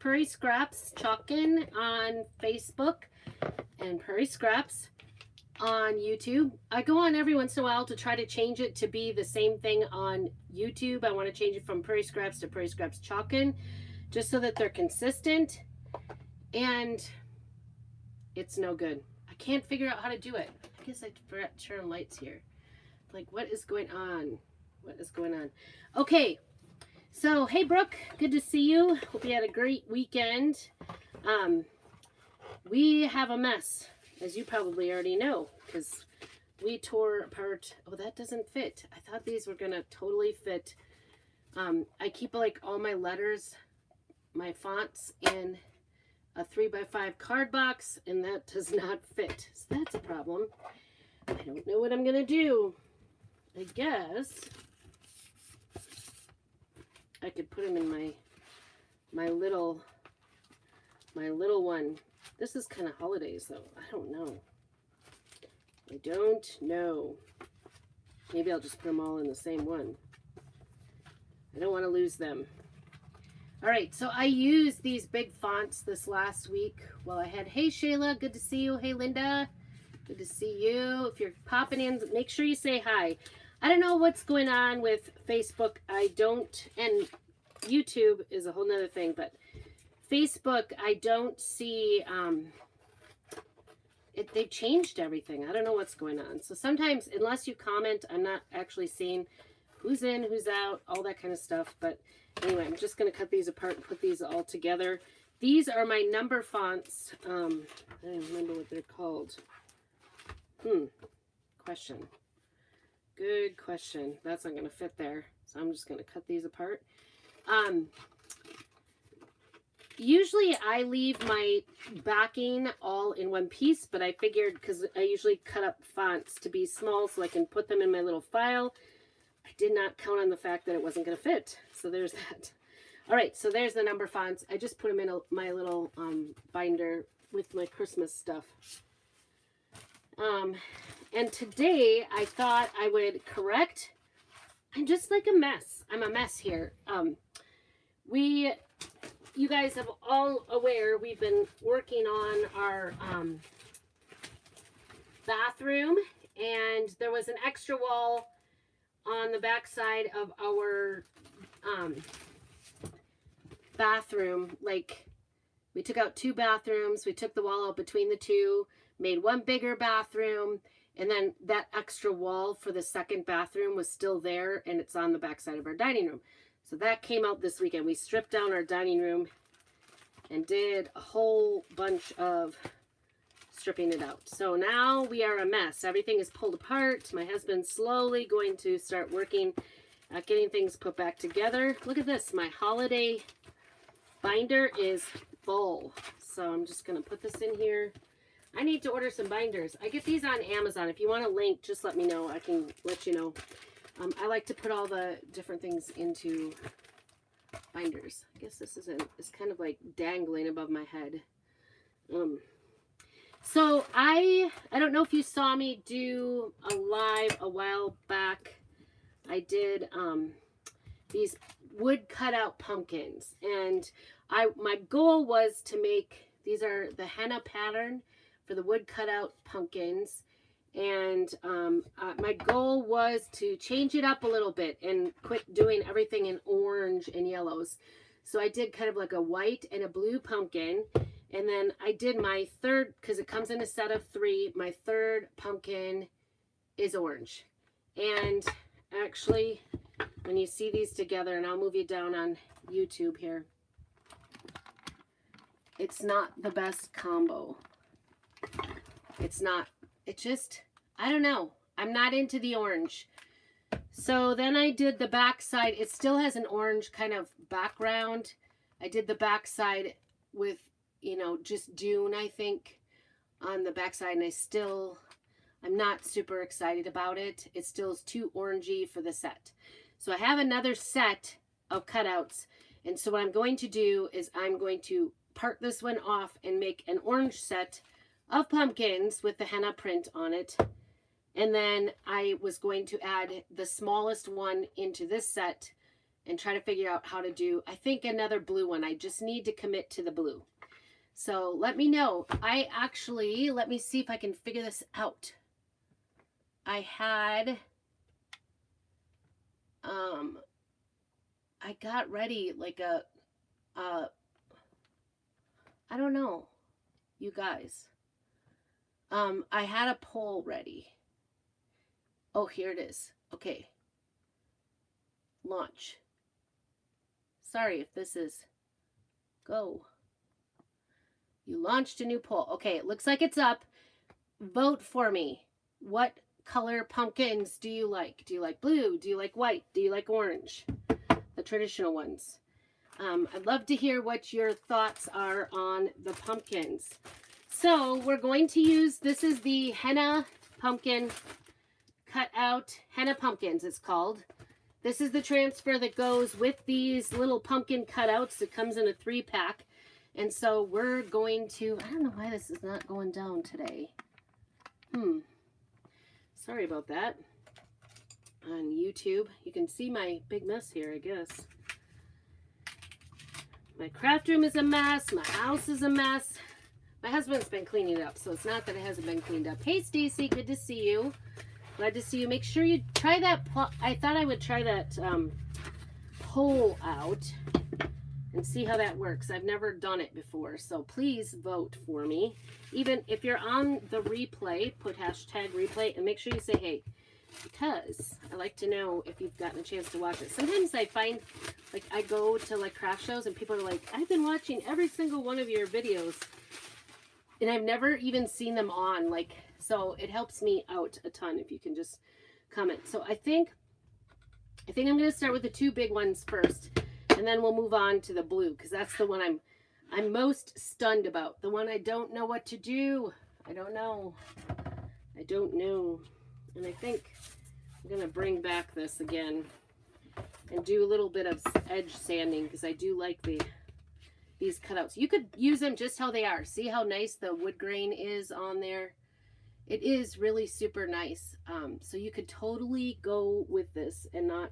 Prairie Scraps Chalkin on Facebook and Prairie Scraps on YouTube. I go on every once in a while to try to change it to be the same thing on YouTube. I want to change it from Prairie Scraps to Prairie Scraps Chalkin, just so that they're consistent, and it's no good. I can't figure out how to do it. I guess I forgot to turn lights here. Like, what is going on? What is going on? Okay, so hey Brooke, good to see you. Hope you had a great weekend. We have a mess, as you probably already know, because we tore apart. Oh, that doesn't fit. I thought these were gonna totally fit. I keep like all my letters, my fonts in a 3x5 card box, and that does not fit. So that's a problem. I don't know what I'm gonna do. I guess I could put them in my little one. This is kind of holidays though. I don't know. I don't know. Maybe I'll just put them all in the same one. I don't want to lose them. All right, so I used these big fonts this last week while I had, hey Shayla, good to see you. Hey Linda, good to see you. If you're popping in, make sure you say hi. I don't know what's going on with Facebook. I don't, and YouTube is a whole nother thing, but Facebook, I don't see, they've changed everything. I don't know what's going on. So sometimes, unless you comment, I'm not actually seeing who's in, who's out, all that kind of stuff. But anyway, I'm just going to cut these apart and put these all together. These are my number fonts. I don't remember what they're called. Question. Good question. That's not going to fit there. So I'm just going to cut these apart. Usually I leave my backing all in one piece, but I figured, because I usually cut up fonts to be small so I can put them in my little file, I did not count on the fact that it wasn't going to fit. So there's that. All right, so there's the number fonts. I just put them in my little binder with my Christmas stuff. And today I thought I would correct. I'm just like a mess. I'm a mess here. You guys have all aware, we've been working on our bathroom, and there was an extra wall on the back side of our bathroom. Like, we took out 2 bathrooms, we took the wall out between the 2, made one bigger bathroom, and then that extra wall for the second bathroom was still there, and it's on the back side of our dining room. So that came out this weekend. We stripped down our dining room and did a whole bunch of stripping it out. So now we are a mess. Everything is pulled apart. My husband's slowly going to start working at getting things put back together. Look at this. My holiday binder is full. So I'm just going to put this in here. I need to order some binders. I get these on Amazon. If you want a link, just let me know. I can let you know. I like to put all the different things into binders. I guess this it's kind of like dangling above my head. So I don't know if you saw me do a live a while back. I did these wood cutout pumpkins, and my goal was to make, these are the henna pattern for the wood cutout pumpkins. And my goal was to change it up a little bit and quit doing everything in orange and yellows. So I did kind of like a white and a blue pumpkin. And then I did my third, because it comes in a set of 3, my third pumpkin is orange. And actually, when you see these together, and I'll move you down on YouTube here, it's not the best combo. It's not. It just, I don't know. I'm not into the orange. So then I did the back side. It still has an orange kind of background. I did the back side with, you know, just June, I think, on the back side. And I'm not super excited about it. It still is too orangey for the set. So I have another set of cutouts. And so what I'm going to do is I'm going to part this one off and make an orange set of pumpkins with the henna print on it. And then I was going to add the smallest one into this set and try to figure out how to do, I think, another blue one. I just need to commit to the blue. So let me know. Let me see if I can figure this out. I had, I got ready like I don't know, you guys. I had a poll ready. Oh, here it is. Okay. Launch. Sorry if this is, go. You launched a new poll. Okay, it looks like it's up. Vote for me. What color pumpkins do you like? Do you like blue? Do you like white? Do you like orange? The traditional ones. I'd love to hear what your thoughts are on the pumpkins. So we're going to use, this is the Henna pumpkin cutout, Henna pumpkins it's called. This is the transfer that goes with these little pumpkin cutouts. It comes in a 3-pack. And so we're going to, I don't know why this is not going down today. Sorry about that. On YouTube, you can see my big mess here, I guess. My craft room is a mess. My house is a mess. My husband's been cleaning it up, so it's not that it hasn't been cleaned up. Hey, Stacy, good to see you. Glad to see you. Make sure you try that. I thought I would try that poll out and see how that works. I've never done it before, so please vote for me. Even if you're on the replay, put hashtag replay and make sure you say hey, because I like to know if you've gotten a chance to watch it. Sometimes I find, like, I go to like craft shows and people are like, I've been watching every single one of your videos and I've never even seen them on, like, so it helps me out a ton if you can just comment. So I think I'm going to start with the 2 big ones first. And then we'll move on to the blue, because that's the one I'm most stunned about. The one I don't know what to do. I don't know. And I think I'm going to bring back this again and do a little bit of edge sanding, because I do like these cutouts. You could use them just how they are. See how nice the wood grain is on there? It is really super nice. So you could totally go with this and not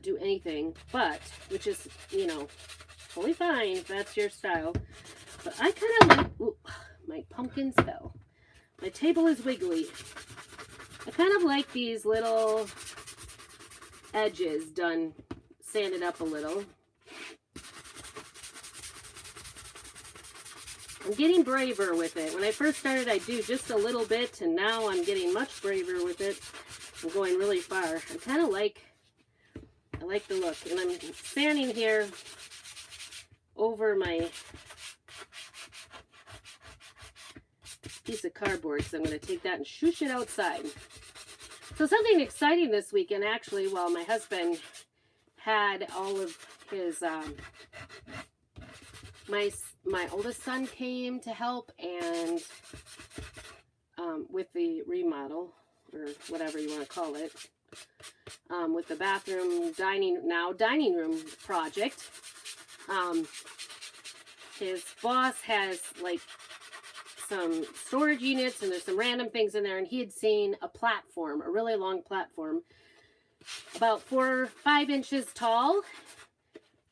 do anything, but, which is, you know, totally fine if that's your style. But I kind of like, ooh, my pumpkins fell. My table is wiggly. I kind of like these little edges done, sanded up a little. I'm getting braver with it. When I first started, I do just a little bit, and now I'm getting much braver with it. I'm going really far. I kind of like, I like the look. And I'm standing here over my piece of cardboard, so I'm going to take that and shoosh it outside. So something exciting this weekend, actually, while my husband had all of his, my oldest son came to help, and with the remodel, or whatever you want to call it, with the bathroom, dining room project. His boss has like some storage units, and there's some random things in there, and he had seen a platform, a really long platform, about 4 or 5 inches tall,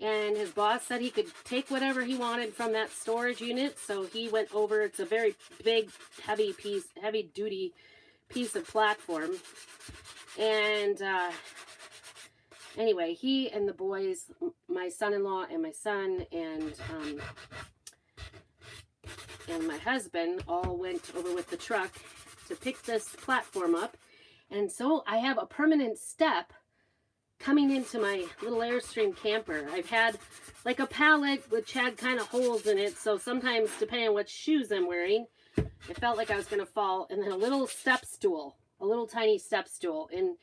and his boss said he could take whatever he wanted from that storage unit. So he went over. It's a very big, heavy duty piece of platform. And anyway, he and the boys, my son-in-law and my son and my husband, all went over with the truck to pick this platform up. And so I have a permanent step coming into my little Airstream camper. I've had like a pallet which had kind of holes in it, so sometimes, depending on what shoes I'm wearing, it felt like I was going to fall. And then a little step stool, a little tiny step stool. And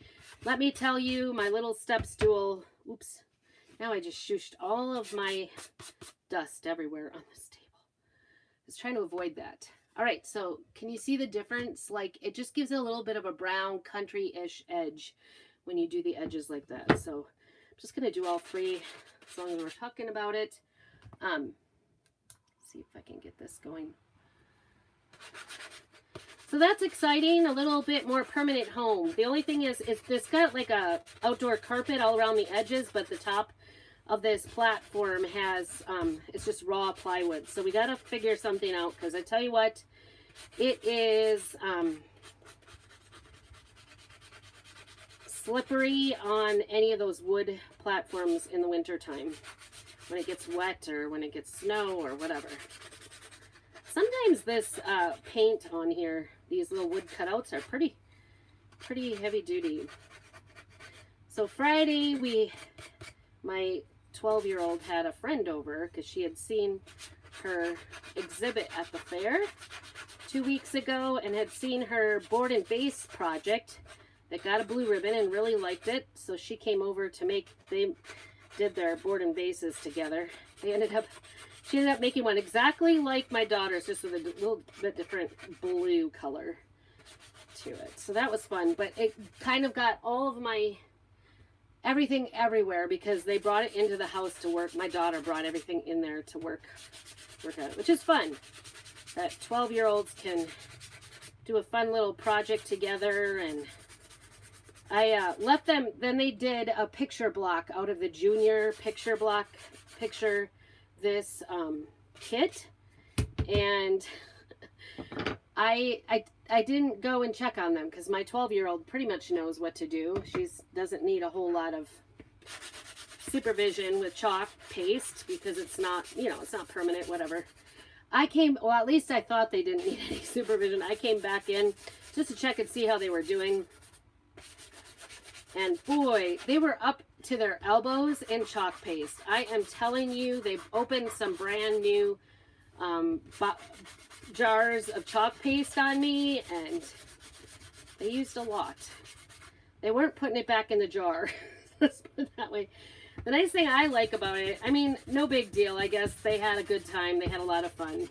let me tell you, my little step stool, oops, now I just shooshed all of my dust everywhere on this table. I was trying to avoid that. All right, so can you see the difference? Like, it just gives it a little bit of a brown country-ish edge when you do the edges like that. So I'm just going to do all 3 as long as we're talking about it. See if I can get this going. So that's exciting, a little bit more permanent home. The only thing is it's got like a outdoor carpet all around the edges, but the top of this platform has, it's just raw plywood. So we got to figure something out, because I tell you what, it is slippery on any of those wood platforms in the winter time, when it gets wet or when it gets snow or whatever. Sometimes this paint on here, these little wood cutouts, are pretty heavy duty. So Friday, my 12-year-old had a friend over because she had seen her exhibit at the fair 2 weeks ago and had seen her board and base project that got a blue ribbon and really liked it. So she came over to they did their board and bases together. She ended up making one exactly like my daughter's, just with a little bit different blue color to it. So that was fun, but it kind of got all of my everything everywhere because they brought it into the house to work. My daughter brought everything in there to work at it, which is fun. That 12-year-olds can do a fun little project together. And I let them, then they did a picture block out of the junior picture block this kit, and I didn't go and check on them because my 12-year-old pretty much knows what to do. She doesn't need a whole lot of supervision with chalk paste because it's not, it's not permanent, whatever. Well, at least I thought they didn't need any supervision. I came back in just to check and see how they were doing. And boy, they were up to their elbows in chalk paste. I am telling you, they've opened some brand new jars of chalk paste on me, and they used a lot. They weren't putting it back in the jar. Let's put it that way. The nice thing I like about it, I mean, no big deal. I guess they had a good time. They had a lot of fun.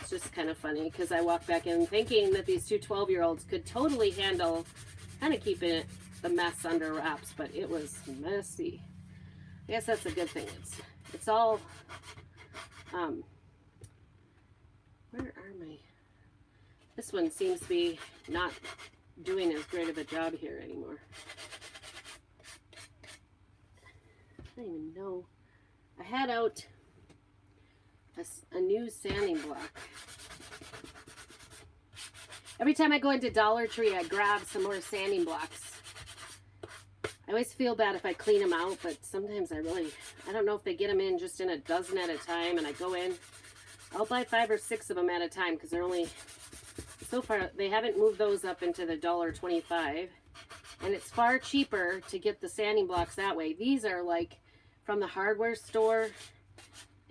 It's just kind of funny because I walked back in thinking that these two 12-year-olds could totally handle kind of keeping it the mess under wraps, but it was messy. I guess that's a good thing. It's all where are my, this one seems to be not doing as great of a job here anymore. I don't even know. I had out a new sanding block. Every time I go into Dollar Tree, I grab some more sanding blocks. I always feel bad if I clean them out, but sometimes I don't know if they get them in just in a dozen at a time, and I go in, I'll buy 5 or 6 of them at a time because they're only, so far, they haven't moved those up into the $1.25, and it's far cheaper to get the sanding blocks that way. These are like from the hardware store,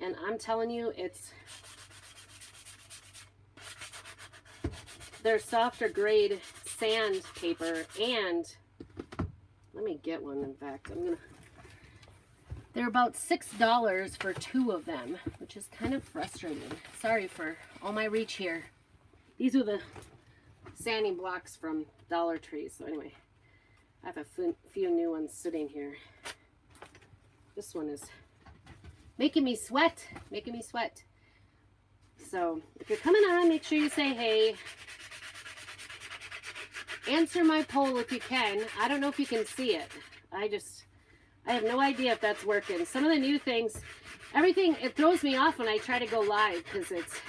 and I'm telling you, they're softer grade sandpaper, and let me get one, in fact. They're about $6 for 2 of them, which is kind of frustrating. Sorry for all my reach here. These are the sanding blocks from Dollar Tree. So anyway, I have a few new ones sitting here. This one is making me sweat, So if you're coming on, make sure you say hey. Answer my poll if you can. I don't know if you can see it. I have no idea if that's working. Some of the new things, everything, it throws me off when I try to go live because it's,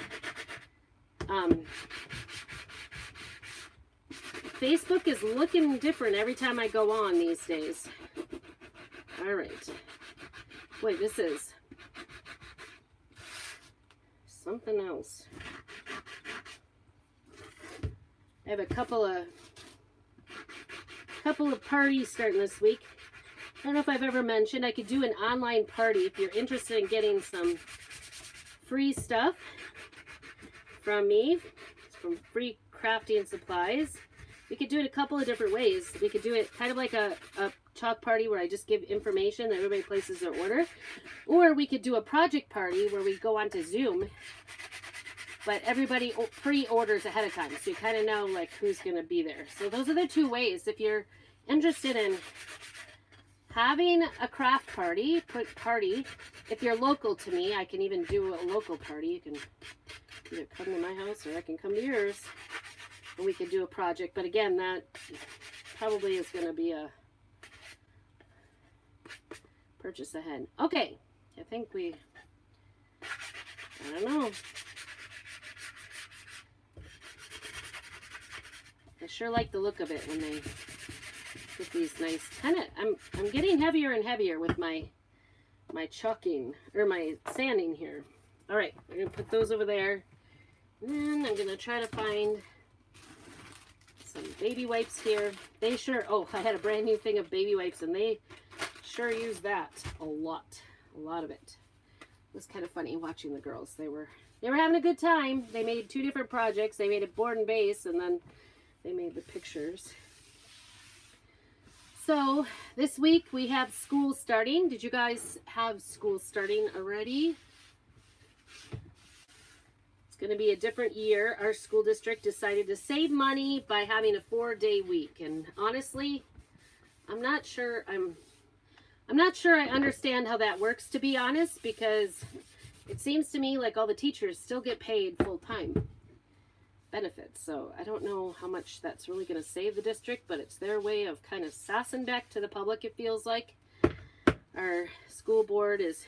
Facebook is looking different every time I go on these days. All right. Wait, this is something else. I have a couple of parties starting this week. I don't know if I've ever mentioned I could do an online party if you're interested in getting some free stuff from me, from free crafting supplies. We could do it a couple of different ways. We could do it kind of like a chalk party where I just give information and everybody places their order, or we could do a project party where we go onto Zoom, but everybody pre-orders ahead of time, so you kind of know like who's going to be there. So those are the 2 ways. If you're interested in having a craft party, if you're local to me, I can even do a local party. You can either come to my house or I can come to yours. and we could do a project. But again, that probably is going to be a purchase ahead. Okay, I think I don't know. I sure like the look of it when they get these nice kind of. I'm getting heavier and heavier with my chalking or my sanding here. All right, I'm gonna put those over there, and then I'm gonna try to find some baby wipes here. They sure. Oh, I had a brand new thing of baby wipes, and they sure use that a lot of it. It was kind of funny watching the girls. They were having a good time. They made 2 different projects. They made a board and base, and then they made the pictures. So this week we have school starting. Did you guys have school starting already? It's going to be a different year. Our school district decided to save money by having a 4-day week, and honestly, I'm not sure I understand how that works, to be honest, because it seems to me like all the teachers still get paid full-time benefits. So I don't know how much that's really going to save the district, but it's their way of kind of sassing back to the public, it feels like. Our school board has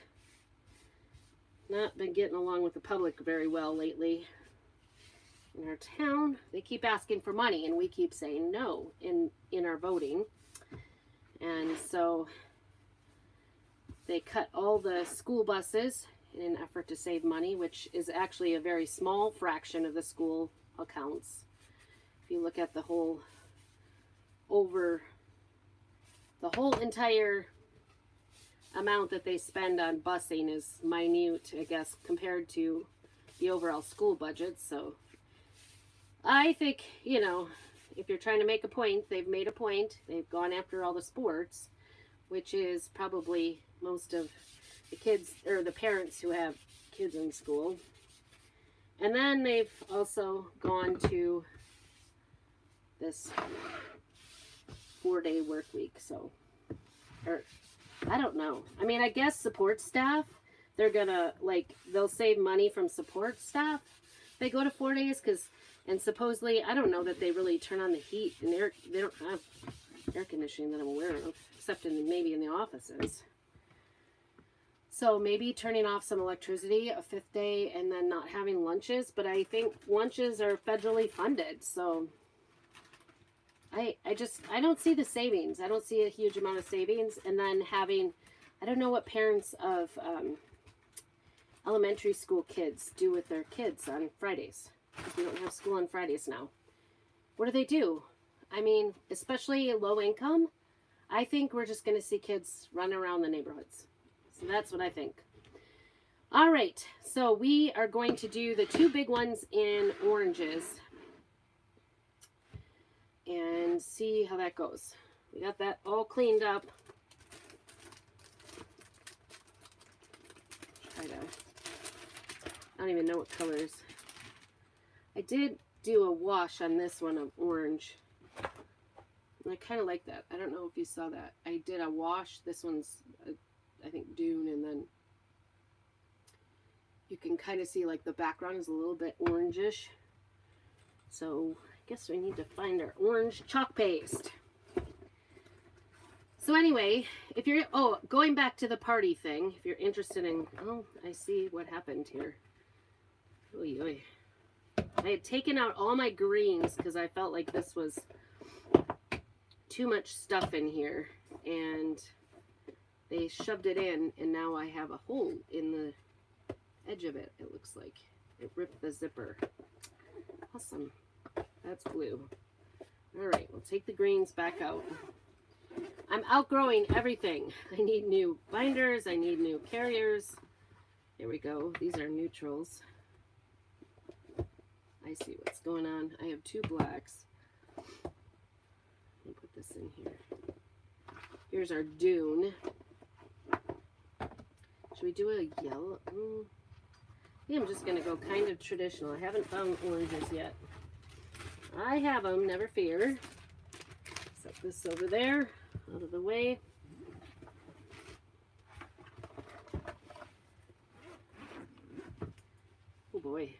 not been getting along with the public very well lately. In our town, they keep asking for money, and we keep saying no in our voting. And so they cut all the school buses in an effort to save money, which is actually a very small fraction of the school accounts. If you look at the whole entire amount that they spend on busing is minute, I guess, compared to the overall school budget. So I think, you know, if you're trying to make a point, they've made a point. They've gone after all the sports, which is probably most of the kids or the parents who have kids in school. And then they've also gone to this 4-day work week. So, or I don't know. I mean, I guess support staff, they're gonna, like, they'll save money from support staff. They go to 4 days and supposedly, I don't know that they really turn on the heat, and they don't have air conditioning that I'm aware of, except maybe in the offices. So maybe turning off some electricity a 5th day and then not having lunches. But I think lunches are federally funded. So I don't see the savings. I don't see a huge amount of savings. And then I don't know what parents of elementary school kids do with their kids on Fridays. Because we don't have school on Fridays now. What do? I mean, especially low income, I think we're just going to see kids run around the neighborhoods. So that's what I think. All right, so we are going to do the 2 big ones in oranges and see how that goes. We got that all cleaned up. I don't even know what colors. I did do a wash on this one of orange. And I kind of like that. I don't know if you saw that. I did a wash. This one's I think Dune, and then you can kind of see like the background is a little bit orangish. So I guess we need to find our orange chalk paste. So anyway, if you're, going back to the party thing, if you're interested in, I see what happened here. Oy, oy. I had taken out all my greens because I felt like this was too much stuff in here, and they shoved it in, and now I have a hole in the edge of it, it looks like. It ripped the zipper. Awesome. That's blue. All right, we'll take the greens back out. I'm outgrowing everything. I need new binders. I need new carriers. There we go. These are neutrals. I see what's going on. I have 2 blacks. Let me put this in here. Here's our Dune. Should we do a yellow? I think I'm just going to go kind of traditional. I haven't found oranges yet. I have them, never fear. Set this over there, out of the way. Oh boy.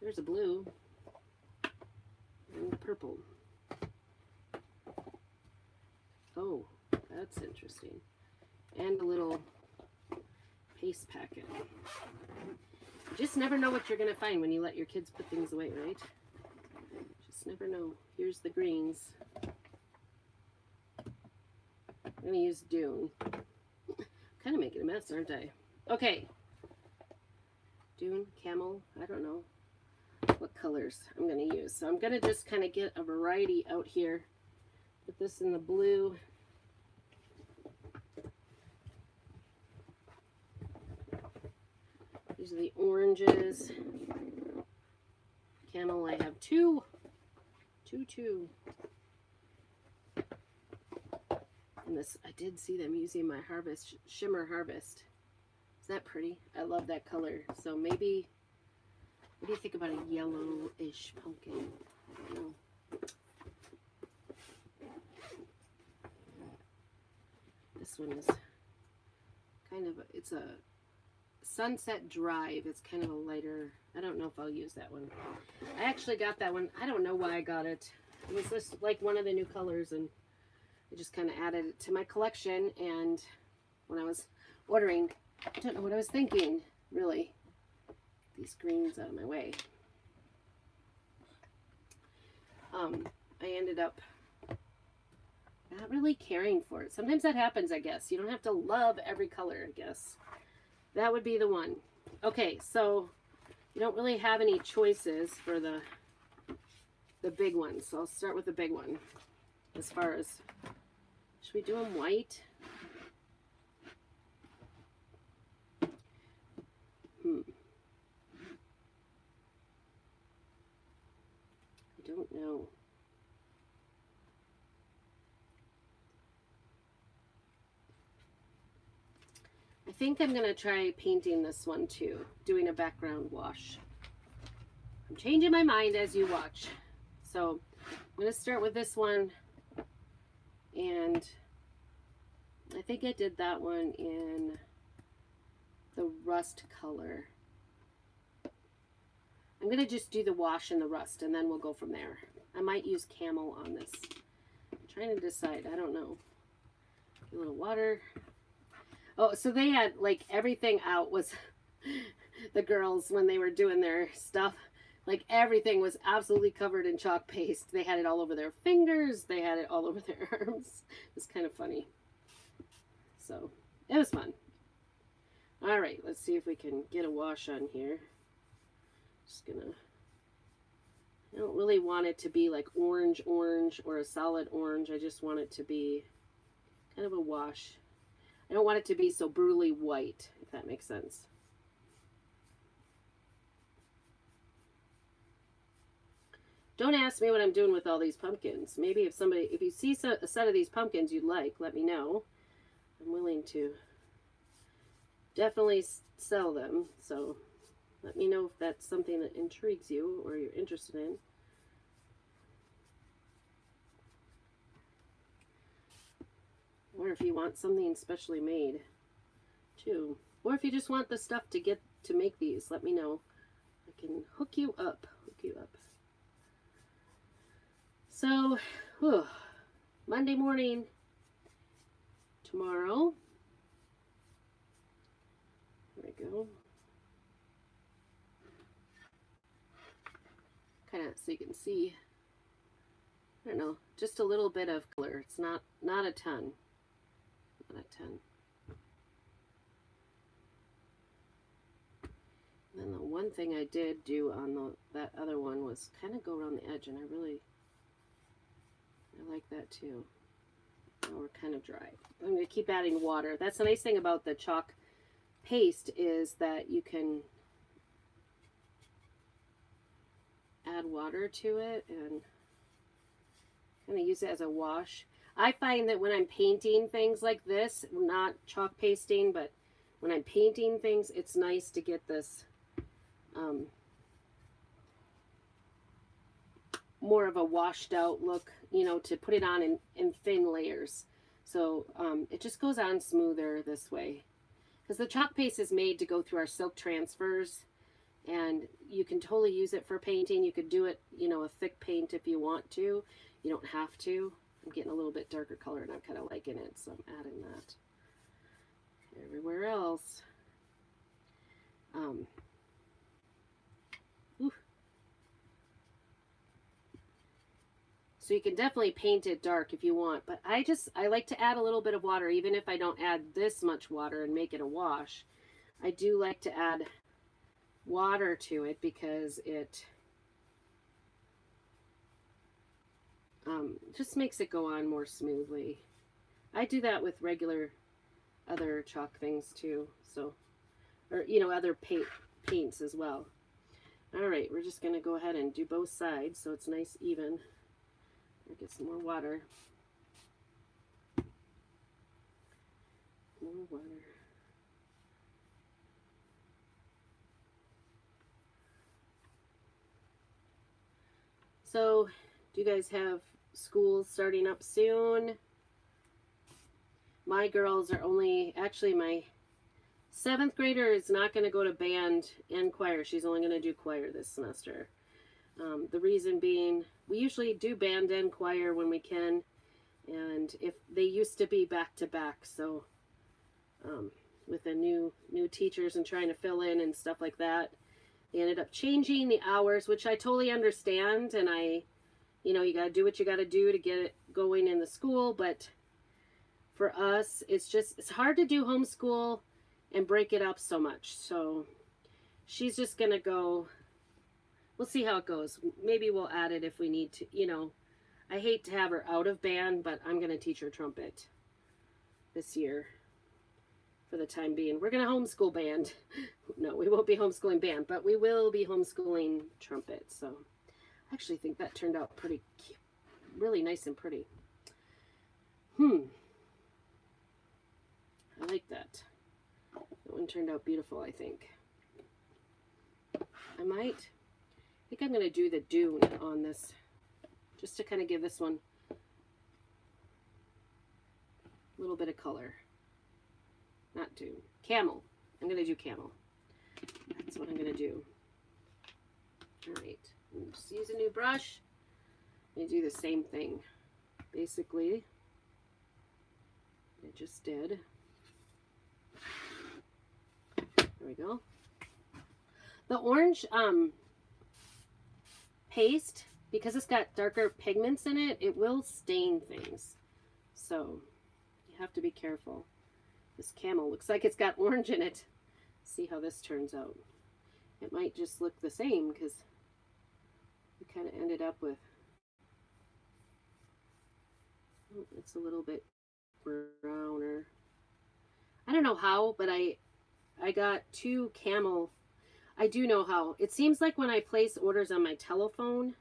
There's a blue. purple. Oh, that's interesting. And a little paste packet. You just never know what you're going to find when you let your kids put things away, right? Just never know. Here's the greens. I'm going to use Dune. Kind of making a mess, aren't I? Okay. Dune, camel, I don't know what colors I'm going to use. So I'm going to just kind of get a variety out here. Put this in the blue. These are the oranges. Camel, I have two. And this, I did see them using my Harvest, Shimmer Harvest. Isn't that pretty? I love that color. So maybe, what do you think about a yellowish pumpkin? I don't know. This one is kind of, it's a Sunset Drive. It's kind of a lighter, I don't know if I'll use that one. I actually got that one. I don't know why I got it. It was just like one of the new colors, and I just kind of added it to my collection. And when I was ordering, I don't know what I was thinking, really. These greens out of my way. I ended up not really caring for it. Sometimes that happens, I guess. You don't have to love every color, I guess. That would be the one. Okay, so you don't really have any choices for the big ones. So I'll start with the big one. As far as, should we do them white? I don't know. I think I'm going to try painting this one too, doing a background wash. I'm changing my mind as you watch. So I'm going to start with this one, and I think I did that one in the rust color. I'm going to just do the wash and the rust, and then we'll go from there. I might use camel on this. I'm trying to decide. I don't know. A little water. Oh, so they had like everything out was the girls when they were doing their stuff. Like everything was absolutely covered in chalk paste. They had it all over their fingers. They had it all over their arms. It was kind of funny. So it was fun. All right, let's see if we can get a wash on here. Just gonna, I don't really want it to be like orange or a solid orange. I just want it to be kind of a wash. I don't want it to be so brutally white, if that makes sense. Don't ask me what I'm doing with all these pumpkins. Maybe if you see a set of these pumpkins you'd like, let me know. I'm willing to definitely sell them. So let me know if that's something that intrigues you or you're interested in. Or if you want something specially made too. Or if you just want the stuff to make these, let me know. I can hook you up. So, Monday morning, tomorrow. There we go. Kind of so you can see, I don't know, just a little bit of color. It's not a ton. Not a ton. And then the one thing I did do on that other one was kind of go around the edge, and I like that too. Now we're kind of dry. I'm going to keep adding water. That's the nice thing about the chalk paste, is that you can add water to it and kind of use it as a wash. I find that when I'm painting things like this, not chalk pasting, but when I'm painting things, it's nice to get this more of a washed out look, you know, to put it on in thin layers. So it just goes on smoother this way. Because the chalk paste is made to go through our silk transfers, And you can totally use it for painting. You could do it, you know, a thick paint if you want to. You don't have to. I'm getting a little bit darker color and I'm kind of liking it, so I'm adding that. Everywhere else. So you can definitely paint it dark if you want, but I like to add a little bit of water, even if I don't add this much water and make it a wash. I do like to add water to it because it just makes it go on more smoothly. I do that with regular other chalk things too, so, or you know, other paints as well. All right, we're just gonna go ahead and do both sides so it's nice even. I'll get some more water. More water. So, do you guys have school starting up soon? My girls are only, actually my 7th grader is not going to go to band and choir. She's only going to do choir this semester. The reason being, we usually do band and choir when we can, and if they used to be back to back, so with the new teachers and trying to fill in and stuff like that, they ended up changing the hours, which I totally understand, and you know, you got to do what you got to do to get it going in the school, but for us, it's hard to do homeschool and break it up so much. So she's just going to go, we'll see how it goes. Maybe we'll add it if we need to, you know. I hate to have her out of band, but I'm going to teach her trumpet this year for the time being. We're going to homeschool band. No, we won't be homeschooling band, but we will be homeschooling trumpet. So I actually think that turned out pretty cute, really nice and pretty. I like that. That one turned out beautiful, I think. I think I'm going to do the dune on this, just to kind of give this one a little bit of color. Not dune. Camel. I'm going to do camel. That's what I'm going to do. All right. Just use a new brush. And do the same thing. Basically, I just did. There we go. The orange paste, because it's got darker pigments in it, it will stain things. So you have to be careful. This camel looks like it's got orange in it. See how this turns out. It might just look the same because we kind of ended up with, oh, it's a little bit browner. I don't know how, but I got 2 camel. I do know how. It seems like when I place orders on my telephone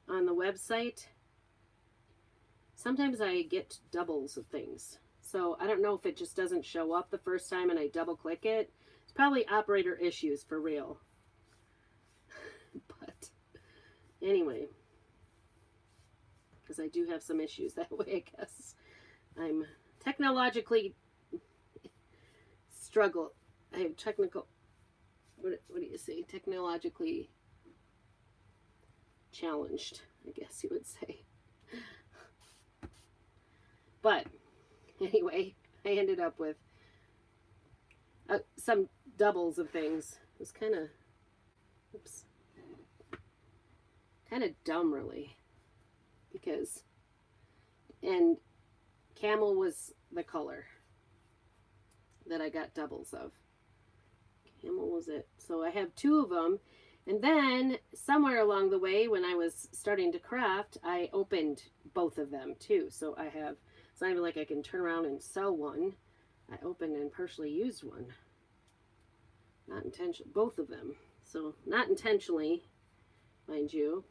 on the website, sometimes I get doubles of things. So I don't know if it just doesn't show up the first time and I double click it. It's probably operator issues for real. But anyway, because I do have some issues that way, I guess. I'm technologically struggle. I have technical, what do you say? Technologically challenged, I guess you would say. But anyway, I ended up with some doubles of things. It was kind of, oops, kind of dumb really, because, and camel was the color that I got doubles of. Camel was it. So I have 2 of them. And then somewhere along the way when I was starting to craft, I opened both of them too. So I have, it's not even like I can turn around and sell one. I opened and partially used one. Not intentional, both of them. So not intentionally, mind you.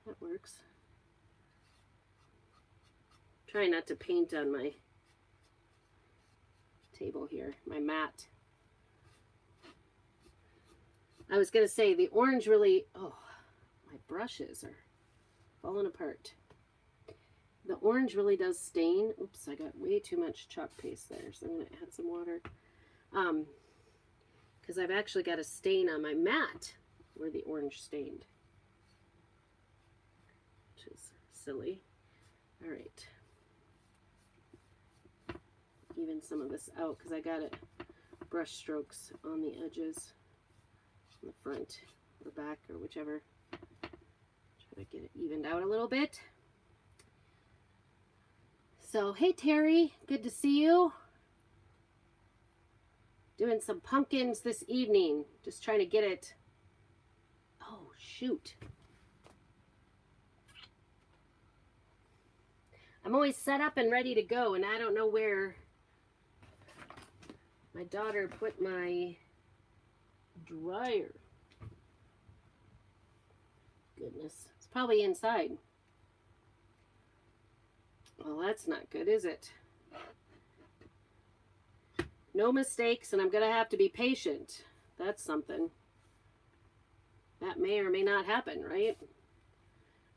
That works. Try not to paint on my table here, my mat. I was going to say the orange really, oh, my brushes are falling apart. The orange really does stain. Oops, I got way too much chalk paste there, so I'm going to add some water. Because I've actually got a stain on my mat where the orange stained, which is silly. All right. Even some of this out because I got it brush strokes on the edges, on the front or back or whichever. Try to get it evened out a little bit. So, hey Terry, good to see you. Doing some pumpkins this evening. Just trying to get it. Oh, shoot. I'm always set up and ready to go, and I don't know where my daughter put my dryer. Goodness. It's probably inside. Well, that's not good, is it? No mistakes, and I'm going to have to be patient. That's something. That may or may not happen, right?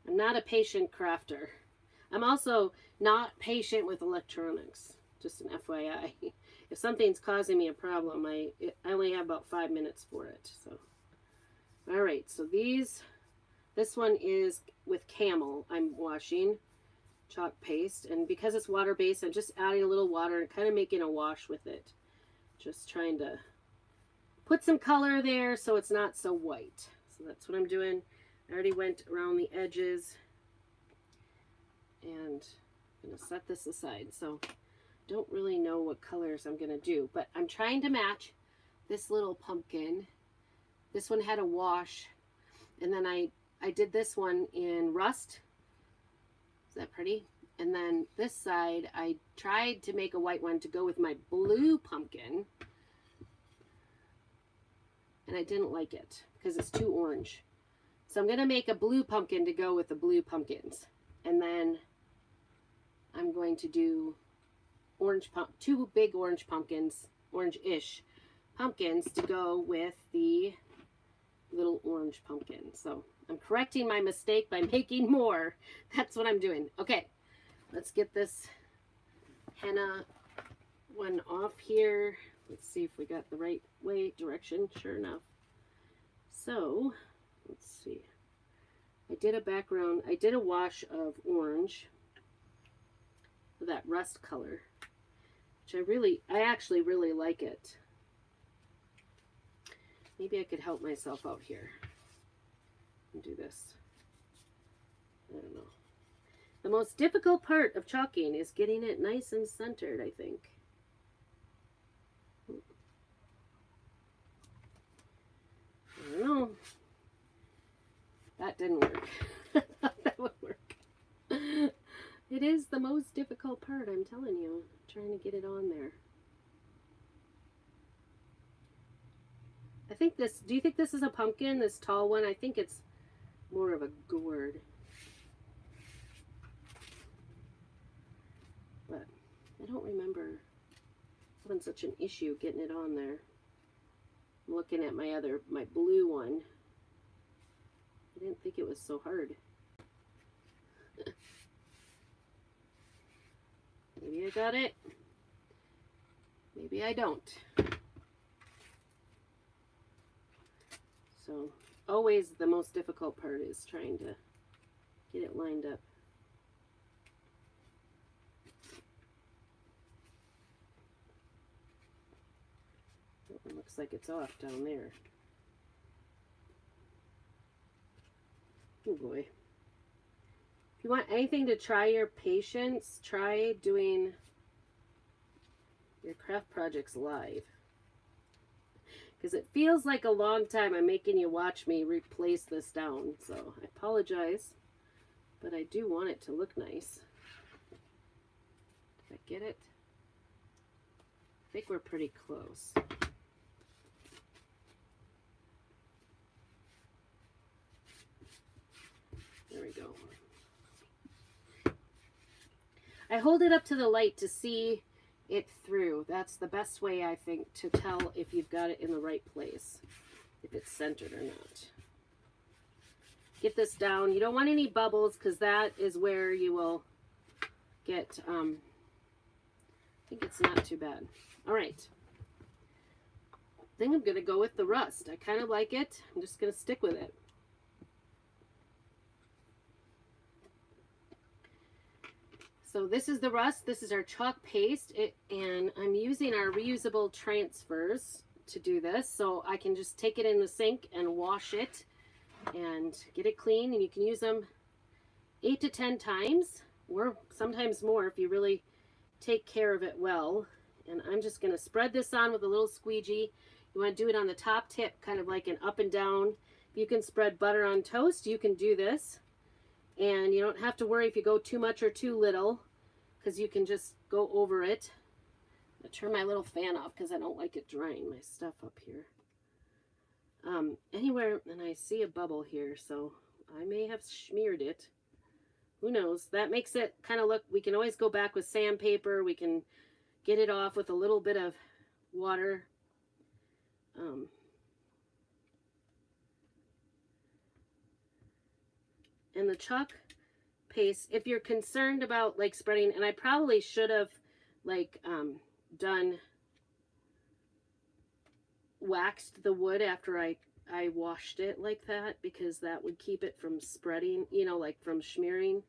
I'm not a patient crafter. I'm also not patient with electronics. Just an FYI. If something's causing me a problem, I only have about 5 minutes for it. So, all right. So this one is with Camel. I'm washing chalk paste, and because it's water-based, I'm just adding a little water and kind of making a wash with it. Just trying to put some color there so it's not so white. So that's what I'm doing. I already went around the edges, and I'm going to set this aside. So don't really know what colors I'm going to do, but I'm trying to match this little pumpkin. This one had a wash, and then I did this one in rust. Is that pretty? And then this side, I tried to make a white one to go with my blue pumpkin, and I didn't like it because it's too orange. So I'm going to make a blue pumpkin to go with the blue pumpkins. And then I'm going to do two big orange pumpkins, orange-ish pumpkins to go with the little orange pumpkin. So I'm correcting my mistake by making more. That's what I'm doing. Okay, let's get this henna one off here. Let's see if we got the right direction. Sure enough. So let's see. I did a wash of orange with that rust color, which I actually really like it. Maybe I could help myself out here and do this. I don't know. The most difficult part of chalking is getting it nice and centered, I think. I don't know. That didn't work. That would work. It is the most difficult part, I'm telling you. Trying to get it on there. I think this, do you think this is a pumpkin, this tall one? I think it's more of a gourd. But I don't remember having such an issue getting it on there. I'm looking at my blue one. I didn't think it was so hard. Maybe I got it. Maybe I don't. So always the most difficult part is trying to get it lined up. It looks like it's off down there. Oh boy. If you want anything to try your patience, try doing your craft projects live. Because it feels like a long time. I'm making you watch me replace this down. So I apologize. But I do want it to look nice. Did I get it? I think we're pretty close. There we go. I hold it up to the light to see it through. That's the best way, I think, to tell if you've got it in the right place, if it's centered or not. Get this down. You don't want any bubbles because that is where you will get, I think it's not too bad. All right. think I'm going to go with the rust. I kind of like it. I'm just going to stick with it. So this is the rust. This is our chalk paste. And I'm using our reusable transfers to do this. So I can just take it in the sink and wash it and get it clean. And you can use them 8 to 10 times or sometimes more if you really take care of it well. And I'm just going to spread this on with a little squeegee. You want to do it on the top tip, kind of like an up and down. If you can spread butter on toast, you can do this. And you don't have to worry if you go too much or too little, because you can just go over it. I'll turn my little fan off because I don't like it drying my stuff up here. Anywhere, and I see a bubble here, so I may have smeared it. Who knows? That makes it kind of look, we can always go back with sandpaper. We can get it off with a little bit of water. And the chalk paste, if you're concerned about like spreading, and I probably should have like done waxed the wood after I washed it like that, because that would keep it from spreading, you know, like from smearing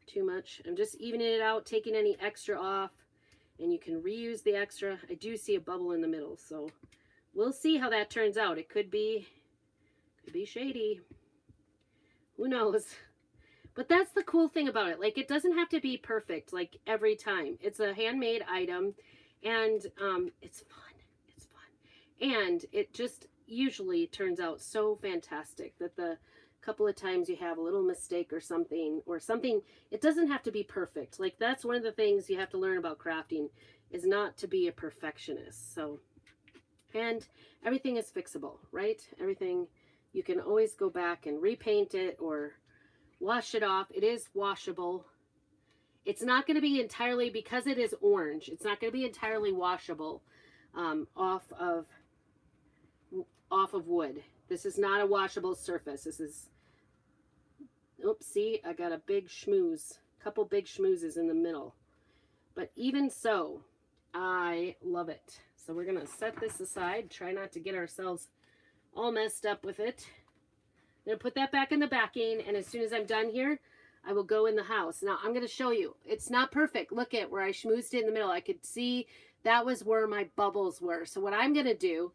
too much. I'm just evening it out, taking any extra off, and you can reuse the extra. I do see a bubble in the middle, so we'll see how that turns out. It could be shady. Who knows? But that's the cool thing about it. Like, it doesn't have to be perfect, like, every time. It's a handmade item, and it's fun. It's fun. And it just usually turns out so fantastic that the couple of times you have a little mistake or something, it doesn't have to be perfect. Like, that's one of the things you have to learn about crafting, is not to be a perfectionist. So, and everything is fixable, right? Everything, you can always go back and repaint it or wash it off. It is washable. It's not going to be entirely, because it is orange, it's not going to be entirely washable off of wood. This is not a washable surface. This is, oops, see, I got a big schmooze, couple big schmoozes in the middle. But even so, I love it. So we're going to set this aside, try not to get ourselves all messed up with it. I'm going to put that back in the backing, and as soon as I'm done here, I will go in the house. Now, I'm going to show you. It's not perfect. Look at where I schmoozed it in the middle. I could see that was where my bubbles were. So what I'm going to do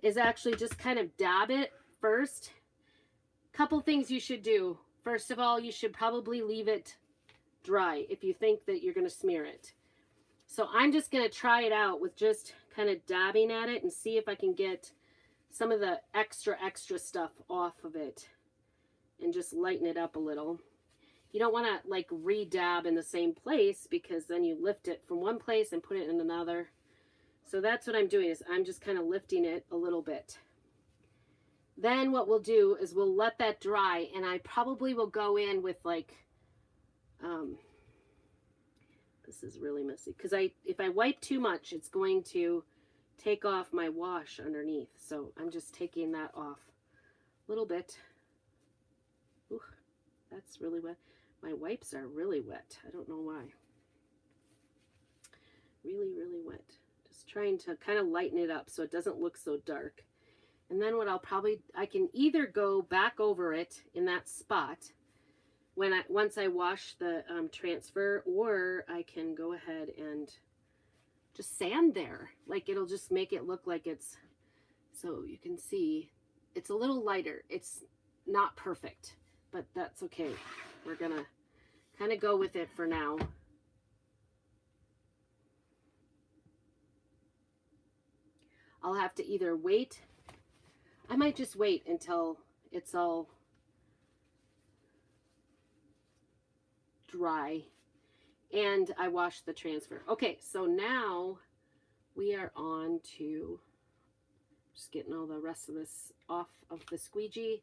is actually just kind of dab it first. Couple things you should do. First of all, you should probably leave it dry if you think that you're going to smear it. So I'm just going to try it out with just kind of dabbing at it and see if I can get some of the extra stuff off of it and just lighten it up a little. You don't want to like re-dab in the same place, because then you lift it from one place and put it in another. So that's what I'm doing, is I'm just kind of lifting it a little bit. Then what we'll do is we'll let that dry, and I probably will go in with like, this is really messy, because if I wipe too much, it's going to take off my wash underneath. So I'm just taking that off a little bit. Ooh, that's really wet. My wipes are really wet. I don't know why. Really, really wet. Just trying to kind of lighten it up so it doesn't look so dark. And then what I can either go back over it in that spot once I wash the transfer, or I can go ahead and just sand there. Like, it'll just make it look like it's, so you can see it's a little lighter. It's not perfect, but that's okay. We're gonna kind of go with it for now. I'll have to either wait. I might just wait until it's all dry and I wash the transfer. Okay, so now we are on to just getting all the rest of this off of the squeegee.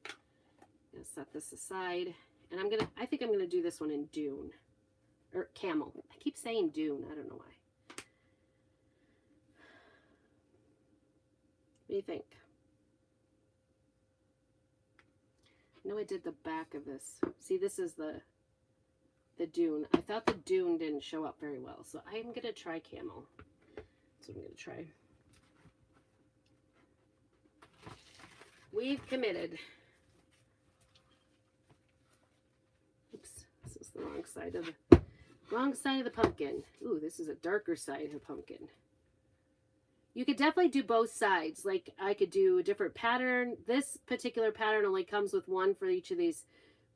I'm gonna set this aside, and I think I'm gonna do this one in Dune or Camel. I keep saying Dune, I don't know why. What do you think? I know I did the back of this. See, this is the Dune. I thought the Dune didn't show up very well, so I'm gonna try Camel. That's what I'm gonna try. We've committed. Oops, this is the wrong side of the pumpkin. Ooh, this is a darker side of the pumpkin. You could definitely do both sides. Like I could do a different pattern. This particular pattern only comes with one for each of these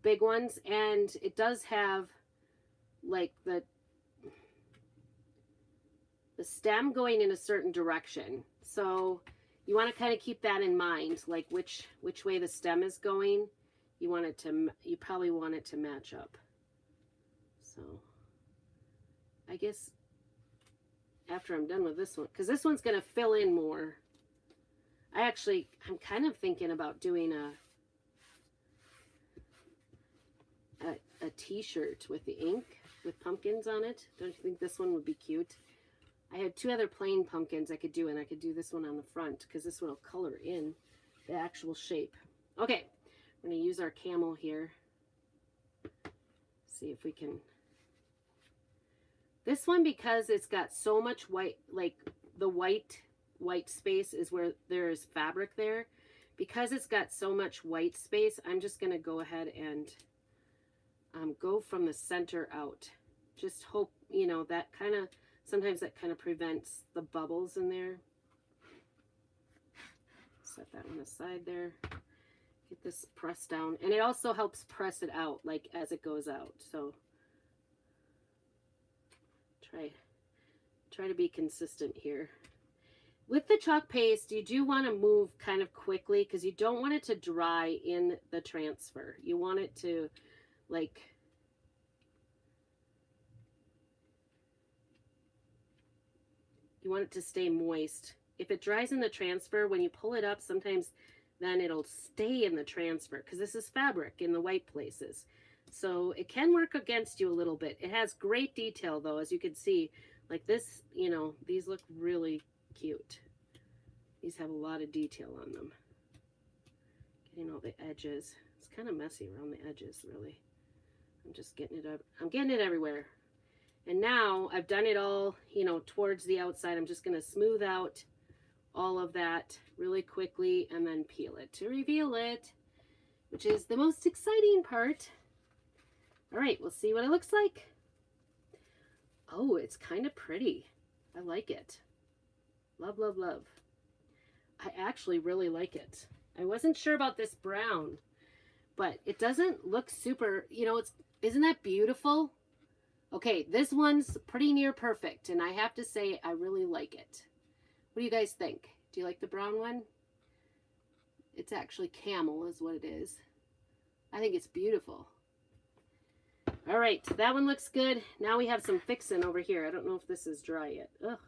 big ones, and it does have like the stem going in a certain direction. So you want to kind of keep that in mind, like which way the stem is going. You probably want it to match up. So I guess after I'm done with this one, because this one's going to fill in more. I'm kind of thinking about doing a t-shirt with the ink with pumpkins on it. Don't you think this one would be cute? I had two other plain pumpkins I could do, and I could do this one on the front because this one will color in the actual shape. Okay, we're going to use our camel here. See if we can. This one, because it's got so much white, like the white space is where there is fabric there. Because it's got so much white space, I'm just going to go ahead and go from the center out. Just hope, you know, that kind of, sometimes that kind of prevents the bubbles in there. Set that one aside there. Get this pressed down. And it also helps press it out, like as it goes out. So try to be consistent here. With the chalk paste, you do want to move kind of quickly because you don't want it to dry in the transfer. You want it to, like, you want it to stay moist. If it dries in the transfer, when you pull it up, sometimes then it'll stay in the transfer because this is fabric in the white places. So it can work against you a little bit. It has great detail though, as you can see. Like this, you know, these look really cute. These have a lot of detail on them. Getting all the edges. It's kind of messy around the edges, really. I'm just getting it up. I'm getting it everywhere. And now I've done it all, you know, towards the outside. I'm just going to smooth out all of that really quickly and then peel it to reveal it, which is the most exciting part. All right, we'll see what it looks like. Oh, it's kind of pretty. I like it. Love, love, love. I actually really like it. I wasn't sure about this brown, but it doesn't look super, you know, isn't that beautiful? Okay, this one's pretty near perfect, and I have to say I really like it. What do you guys think? Do you like the brown one? It's actually camel is what it is. I think it's beautiful. All right, that one looks good. Now we have some fixing over here. I don't know if this is dry yet. Ugh.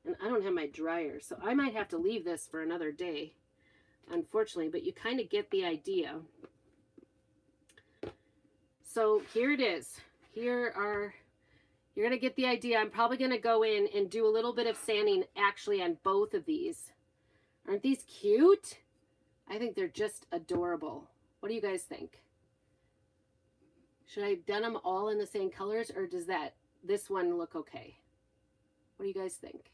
And I don't have my dryer, so I might have to leave this for another day, unfortunately, but you kind of get the idea. So here it is. You're going to get the idea. I'm probably going to go in and do a little bit of sanding actually on both of these. Aren't these cute? I think they're just adorable. What do you guys think? Should I have done them all in the same colors, or does this one look okay? What do you guys think?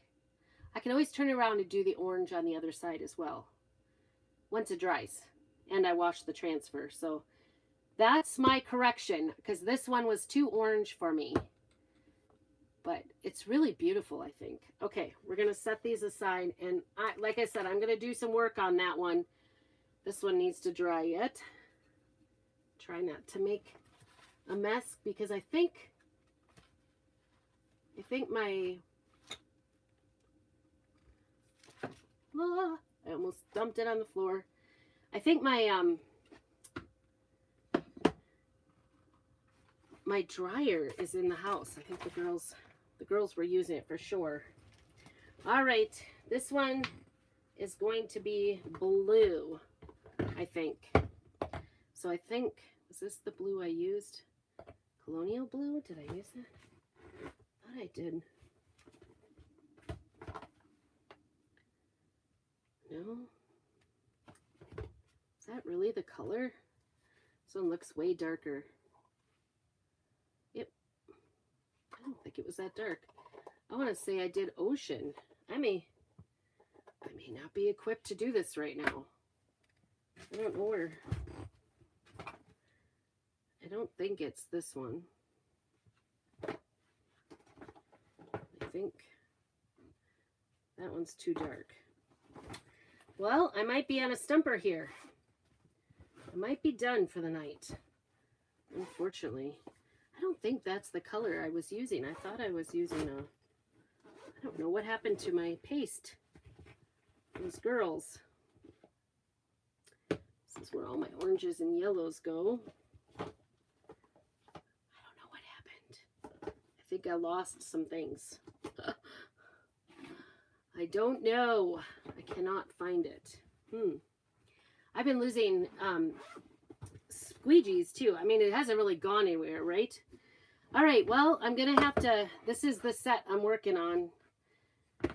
I can always turn it around and do the orange on the other side as well once it dries and I wash the transfer. So that's my correction, because this one was too orange for me. But it's really beautiful, I think. Okay, we're going to set these aside. And like I said, I'm going to do some work on that one. This one needs to dry yet. Try not to make a mess, because I think my... I almost dumped it on the floor. I think my my dryer is in the house. I think the girls were using it for sure. All right, this one is going to be blue, I think. So I think, is this the blue I used? Colonial blue? Did I use that? I thought I did. No? Is that really the color? This one looks way darker. Yep. I don't think it was that dark. I want to say I did ocean. I may not be equipped to do this right now. I don't know where. I don't think it's this one. I think that one's too dark. Well, I might be on a stumper here. I might be done for the night. Unfortunately. I don't think that's the color I was using. I thought I was using a... I don't know what happened to my paste. Those girls. This is where all my oranges and yellows go. I don't know what happened. I think I lost some things. I don't know. I cannot find it. I've been losing squeegees too. I mean, it hasn't really gone anywhere, right? All right, well, I'm going to have to, this is the set I'm working on.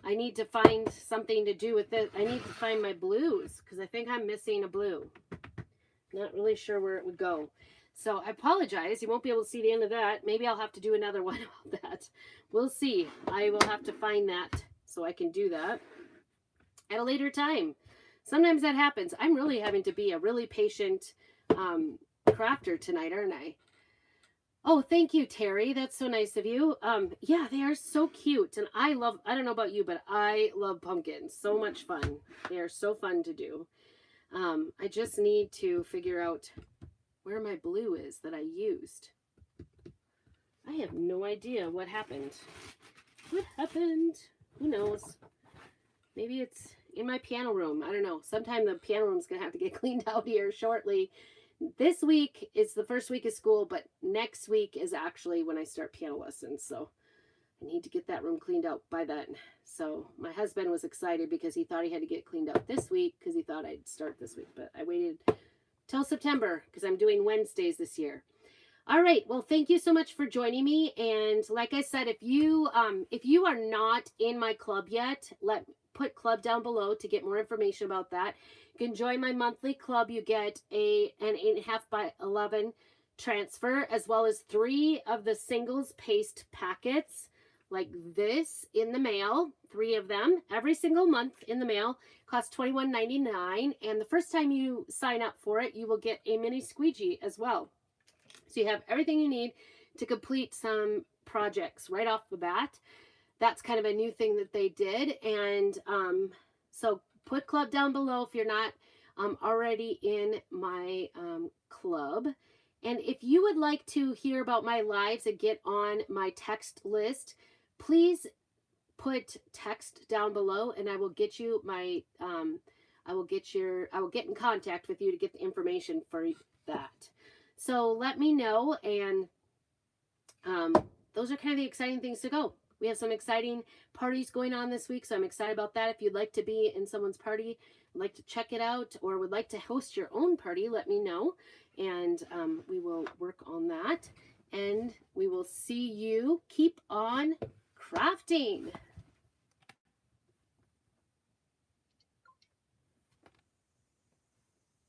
I need to find something to do with it. I need to find my blues because I think I'm missing a blue. Not really sure where it would go. So I apologize. You won't be able to see the end of that. Maybe I'll have to do another one about that. We'll see. I will have to find that so I can do that at a later time. Sometimes that happens. I'm really having to be a really patient crafter tonight, aren't I? Oh, thank you, Terry. That's so nice of you. Yeah, they are so cute. And I don't know about you, but I love pumpkins. So much fun. They are so fun to do. I just need to figure out where my blue is that I used. I have no idea what happened. What happened? Who knows? Maybe it's in my piano room. I don't know. Sometime the piano room's going to have to get cleaned out here shortly. This week is the first week of school, but next week is actually when I start piano lessons. So I need to get that room cleaned out by then. So my husband was excited because he thought he had to get cleaned out this week because he thought I'd start this week. But I waited till September because I'm doing Wednesdays this year. All right. Well, thank you so much for joining me. And like I said, if you are not in my club yet, put club down below to get more information about that. You can join my monthly club. You get an 8.5 by 11 transfer, as well as 3 of the singles paste packets like this in the mail. 3 of them every single month in the mail. Costs $21.99. And the first time you sign up for it, you will get a mini squeegee as well. So you have everything you need to complete some projects right off the bat. That's kind of a new thing that they did. And so put club down below if you're not already in my club. And if you would like to hear about my lives and get on my text list, please put text down below and I will get you my, I will get in contact with you to get the information for that. So let me know. And those are kind of the exciting things to go. We have some exciting parties going on this week, so I'm excited about that. If you'd like to be in someone's party, like to check it out, or would like to host your own party, let me know, and we will work on that. And we will see you. Keep on crafting.